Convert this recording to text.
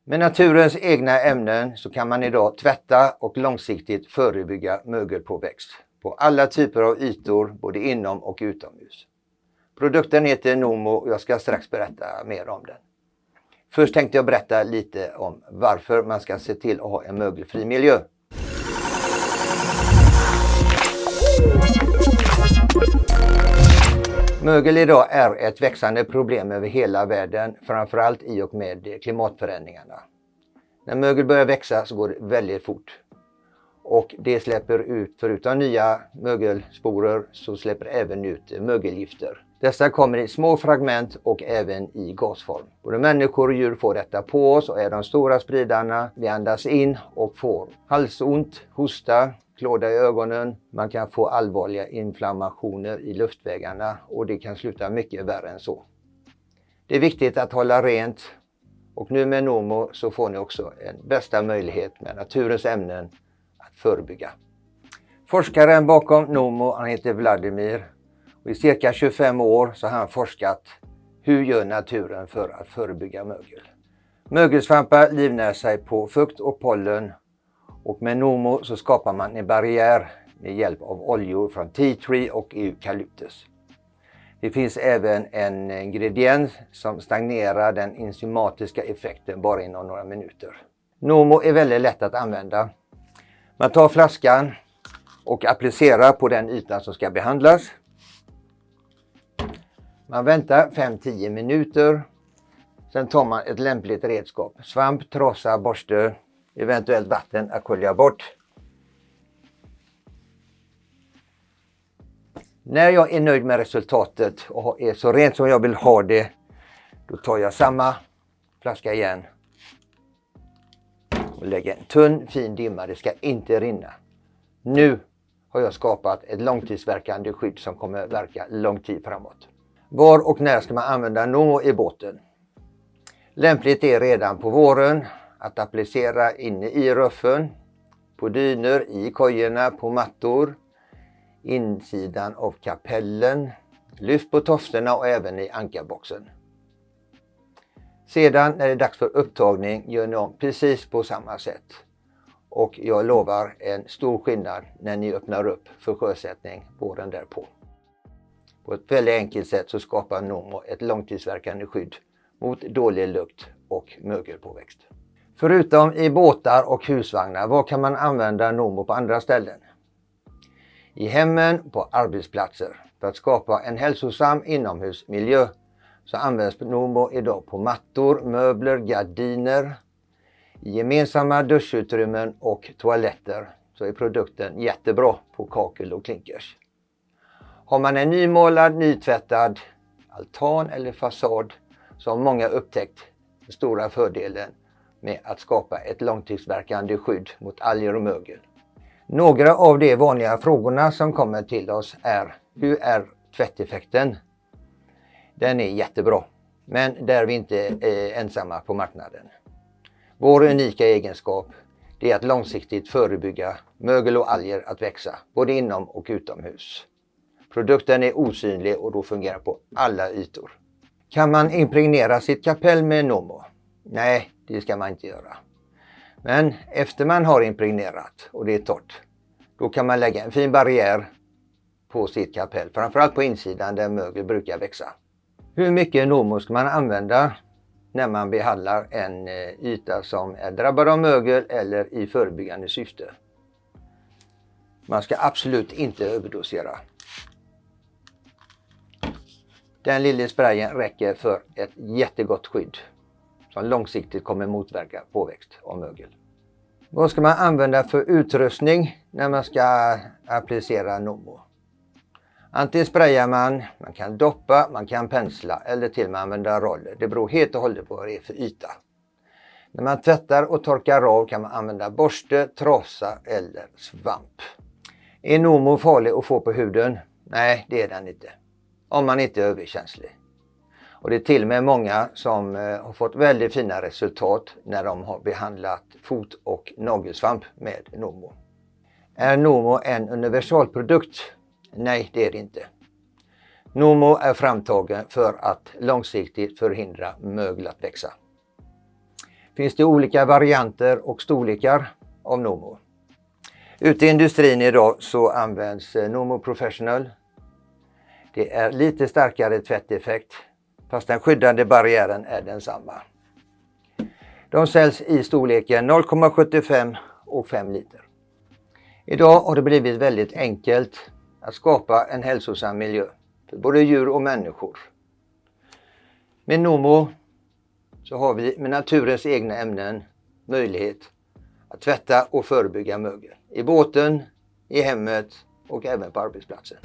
Med naturens egna ämnen så kan man idag tvätta och långsiktigt förebygga mögelpåväxt på alla typer av ytor, både inom och utomhus. Produkten heter Nomo och jag ska strax berätta mer om den. Först tänkte jag berätta lite om varför man ska se till att ha en mögelfri miljö. Mögel idag är ett växande problem över hela världen, framförallt i och med klimatförändringarna. När mögel börjar växa så går det väldigt fort. Och det släpper ut, förutom nya mögelsporer, så släpper även ut mögelgifter. Dessa kommer i små fragment och även i gasform. Både människor och djur får detta på oss och är de stora spridarna. Vi andas in och får halsont, hosta, klåda i ögonen. Man kan få allvarliga inflammationer i luftvägarna och det kan sluta mycket värre än så. Det är viktigt att hålla rent och nu med Nomo så får ni också en bästa möjlighet med naturens ämnen att förebygga. Forskaren bakom Nomo, han heter Vladimir. Och i cirka 25 år så har han forskat hur gör naturen för att förebygga mögel. Mögelsvampar livnär sig på fukt och pollen och med Nomo så skapar man en barriär med hjälp av oljor från tea tree och eukalyptus. Det finns även en ingrediens som stagnerar den enzymatiska effekten bara inom några minuter. Nomo är väldigt lätt att använda. Man tar flaskan och applicerar på den ytan som ska behandlas. Man väntar 5-10 minuter. Sen tar man ett lämpligt redskap. Svamp, trasa, borste, eventuellt vatten att skölja bort. När jag är nöjd med resultatet och är så rent som jag vill ha det, då tar jag samma flaska igen och lägger en tunn fin dimma. Det ska inte rinna. Nu har jag skapat ett långtidsverkande skydd som kommer verka lång tid framåt. Var och när ska man använda Nomo i båten? Lämpligt är redan på våren att applicera inne i ruffen, på dyner, i kojorna, på mattor, insidan av kapellen, lyft på tofterna och även i ankarboxen. Sedan när det är dags för upptagning gör ni om precis på samma sätt. Och jag lovar en stor skillnad när ni öppnar upp för sjösättning våren därpå. På ett väldigt enkelt sätt så skapar Nomo ett långtidsverkande skydd mot dålig lukt och mögelpåväxt. Förutom i båtar och husvagnar, vad kan man använda Nomo på andra ställen? I hemmen, på arbetsplatser. För att skapa en hälsosam inomhusmiljö så används Nomo idag på mattor, möbler, gardiner. I gemensamma duschutrymmen och toaletter så är produkten jättebra på kakel och klinkers. Har man en nymålad, nytvättad altan eller fasad så har många upptäckt den stora fördelen med att skapa ett långtidsverkande skydd mot alger och mögel. Några av de vanliga frågorna som kommer till oss är: hur är tvätteffekten? Den är jättebra, men där är vi inte ensamma på marknaden. Vår unika egenskap är att långsiktigt förebygga mögel och alger att växa, både inom och utomhus. Produkten är osynlig och då fungerar på alla ytor. Kan man impregnera sitt kapell med Nomo? Nej, det ska man inte göra. Men efter man har impregnerat och det är torrt, då kan man lägga en fin barriär på sitt kapell, framförallt på insidan där mögel brukar växa. Hur mycket Nomo ska man använda när man behandlar en yta som är drabbad av mögel eller i förebyggande syfte? Man ska absolut inte överdosera. Den lilla sprayen räcker för ett jättegott skydd som långsiktigt kommer motverka påväxt av mögel. Vad ska man använda för utrustning när man ska applicera Nomo? Antingen sprayar man kan doppa, man kan pensla eller till och med använda roller. Det beror helt och hållet på vad det är för yta. När man tvättar och torkar av kan man använda borste, trasa eller svamp. Är Nomo farlig att få på huden? Nej, det är den inte. Om man inte är överkänslig. Och det är till och med många som har fått väldigt fina resultat när de har behandlat fot- och nagelsvamp med Nomo. Är Nomo en universalprodukt? Nej, det är det inte. Nomo är framtagen för att långsiktigt förhindra mögel att växa. finns det olika varianter och storlekar av Nomo. Ute i industrin idag så används Nomo Professional. Det är lite starkare tvätteffekt fast den skyddande barriären är densamma. De säljs i storleken 0,75 och 5 liter. Idag har det blivit väldigt enkelt att skapa en hälsosam miljö för både djur och människor. Med Nomo så har vi med naturens egna ämnen möjlighet att tvätta och förebygga mögel i båten, i hemmet och även på arbetsplatsen.